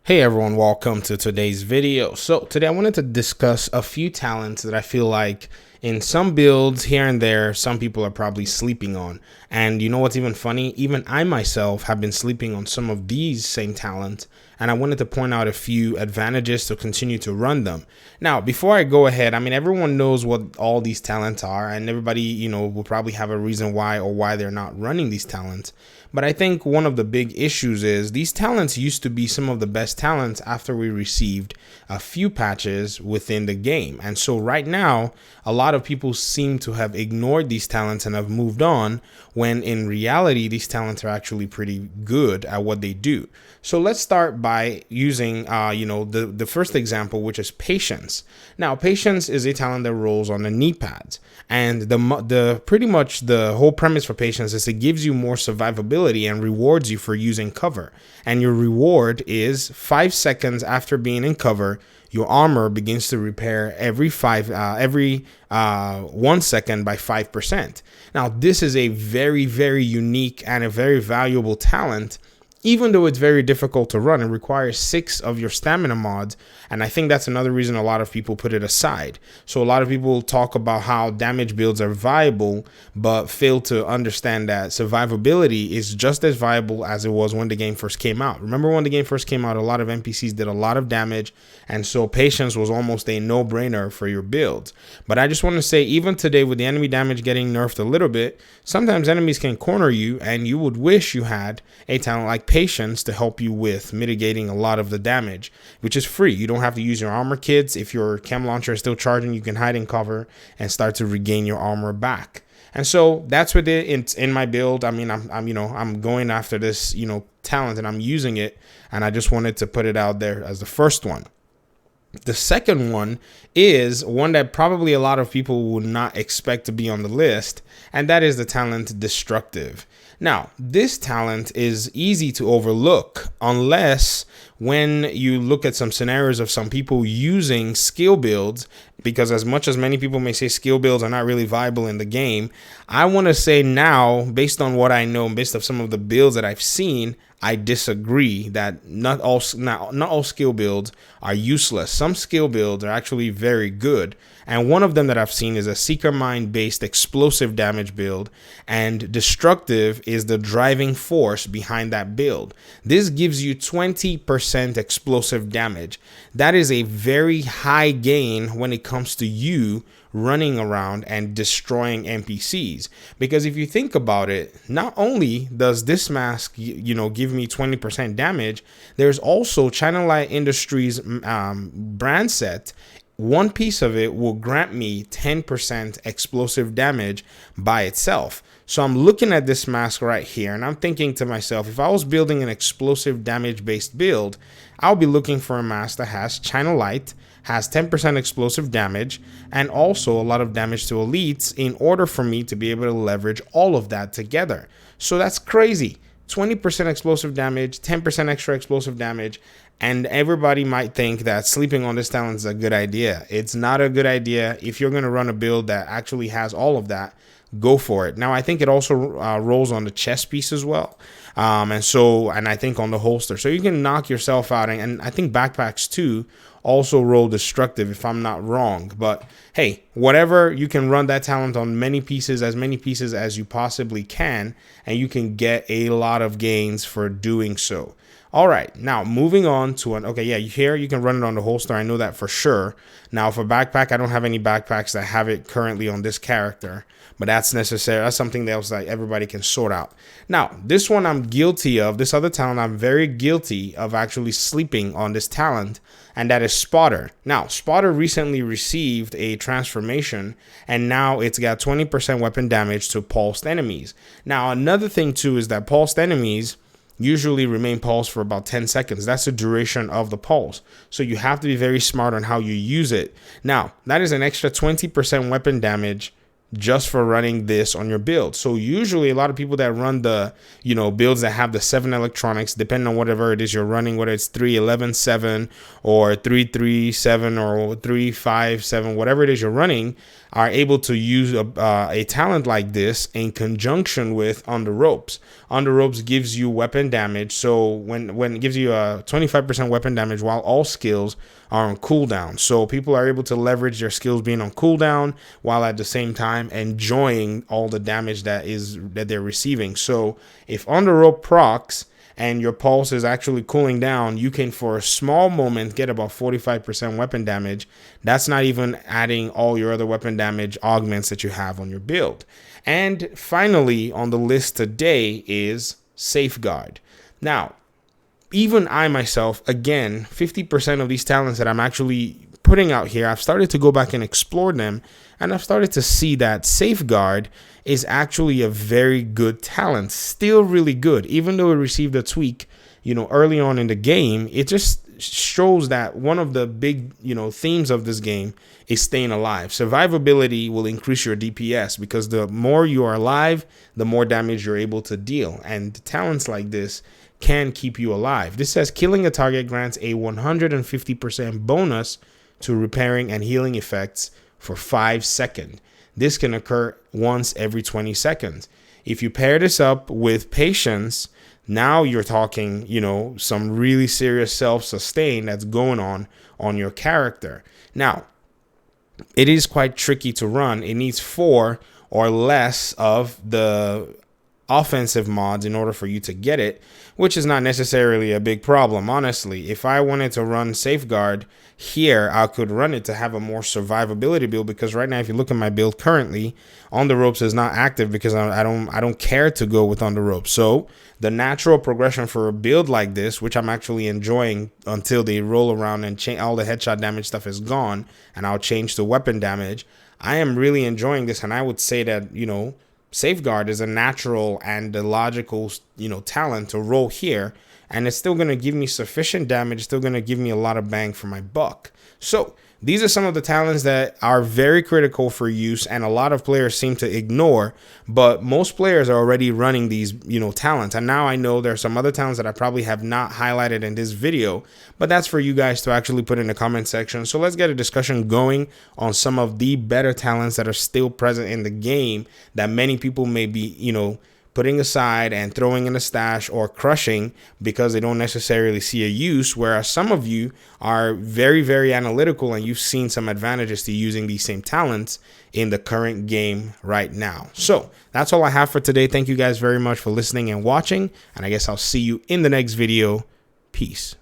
Hey everyone, welcome to today's video. So today I wanted to discuss a few talents that I feel like in some builds here and there, some people are probably sleeping on. And you know what's even funny? Even I myself have been sleeping on some of these same talents. And I wanted to point out a few advantages to continue to run them. Now, before I go ahead, I mean, everyone knows what all these talents are, and everybody, will probably have a reason why they're not running these talents. But I think one of the big issues is these talents used to be some of the best talents after we received a few patches within the game. And so right now, a lot of people seem to have ignored these talents and have moved on, when in reality, these talents are actually pretty good at what they do. So let's start by using, the first example, which is patience. Now, patience is a talent that rolls on the knee pads. And the pretty much the whole premise for patience is it gives you more survivability and rewards you for using cover. And your reward is 5 seconds after being in cover, your armor begins to repair every 1 second by 5%. Now, this is a very, very unique and a very valuable talent. Even though it's very difficult to run, it requires 6 of your stamina mods. And I think that's another reason a lot of people put it aside. So a lot of people talk about how damage builds are viable, but fail to understand that survivability is just as viable as it was when the game first came out. Remember when the game first came out, a lot of NPCs did a lot of damage. And so patience was almost a no-brainer for your builds. But I just want to say, even today with the enemy damage getting nerfed a little bit, sometimes enemies can corner you and you would wish you had a talent like patience to help you with mitigating a lot of the damage, which is free. You don't have to use your armor kits. If your chem launcher is still charging, you can hide in cover and start to regain your armor back. And so that's what it's in my build. I mean, I'm going after this, talent, and I'm using it. And I just wanted to put it out there as the first one. The second one is one that probably a lot of people would not expect to be on the list, and that is the talent Destructive. Now, this talent is easy to overlook unless when you look at some scenarios of some people using skill builds, because as much as many people may say skill builds are not really viable in the game, I want to say now, based on what I know, based on some of the builds that I've seen, I disagree that not all skill builds are useless. Some skill builds are actually very good. And one of them that I've seen is a Seeker Mind based explosive damage build, and Destructive is the driving force behind that build. This gives you 20% explosive damage. That is a very high gain when it comes to you running around and destroying NPCs. Because if you think about it, not only does this mask, give me 20% damage, there's also China Light Industries brand set. One piece of it will grant me 10% explosive damage by itself. So I'm looking at this mask right here and I'm thinking to myself, if I was building an explosive damage based build, I'll be looking for a mask that has China Light, has 10% explosive damage, and also a lot of damage to elites in order for me to be able to leverage all of that together. So that's crazy. 20% explosive damage, 10% extra explosive damage, and everybody might think that sleeping on this talent is a good idea. It's not a good idea. If you're going to run a build that actually has all of that, go for it. Now, I think it also rolls on the chest piece as well. And I think on the holster. So you can knock yourself out. And I think backpacks too also roll Destructive, if I'm not wrong. But hey, whatever, you can run that talent on as many pieces as you possibly can, and you can get a lot of gains for doing so. All right, now moving on to here you can run it on the holster. I know that for sure. Now for backpack, I don't have any backpacks that have it currently on this character, but that's necessary. That's something else that everybody can sort out. Now, this one I'm guilty of. This other talent, I'm very guilty of actually sleeping on this talent, and that is Spotter. Now, Spotter recently received a transformation, and now it's got 20% weapon damage to pulsed enemies. Now, another thing too is that pulsed enemies usually remain pulsed for about 10 seconds. That's the duration of the pulse. So you have to be very smart on how you use it. Now, that is an extra 20% weapon damage just for running this on your build. So usually a lot of people that run the, builds that have the 7 electronics, depending on whatever it is you're running, whether it's 3.11.7 or 3.3.7 or 3.5.7, whatever it is you're running, are able to use a talent like this in conjunction with On the Ropes. On the Ropes gives you weapon damage. So when it gives you a 25% weapon damage while all skills are on cooldown. So people are able to leverage their skills being on cooldown while at the same time enjoying all the damage that they're receiving. So if On the Rope procs and your pulse is actually cooling down, you can, for a small moment, get about 45% weapon damage. That's not even adding all your other weapon damage augments that you have on your build. And finally, on the list today is Safeguard. Now, even I myself, again, 50% of these talents that I'm actually putting out here, I've started to go back and explore them, and I've started to see that Safeguard is actually a very good talent, still really good. Even though it received a tweak, early on in the game, it just shows that one of the big, themes of this game is staying alive. Survivability will increase your DPS because the more you are alive, the more damage you're able to deal. And talents like this can keep you alive. This says killing a target grants a 150% bonus to repairing and healing effects for 5 seconds. This can occur once every 20 seconds. If you pair this up with patience, now you're talking, some really serious self-sustain that's going on your character. Now, it is quite tricky to run. It needs 4 or less of the offensive mods in order for you to get it, which is not necessarily a big problem. Honestly, if I wanted to run Safeguard here, I could run it to have a more survivability build, because right now, if you look at my build currently, On the Ropes is not active because I don't care to go with On the Ropes. So the natural progression for a build like this, which I'm actually enjoying until they roll around and change, all the headshot damage stuff is gone, and I'll change to weapon damage. I am really enjoying this, and I would say that, Safeguard is a natural and a logical, talent to roll here, and it's still going to give me sufficient damage, still going to give me a lot of bang for my buck. So these are some of the talents that are very critical for use, and a lot of players seem to ignore, but most players are already running these, talents. And now I know there's some other talents that I probably have not highlighted in this video, but that's for you guys to actually put in the comment section. So let's get a discussion going on some of the better talents that are still present in the game that many people may be, putting aside and throwing in a stash or crushing because they don't necessarily see a use, whereas some of you are very, very analytical and you've seen some advantages to using these same talents in the current game right now. So that's all I have for today. Thank you guys very much for listening and watching, and I guess I'll see you in the next video. Peace.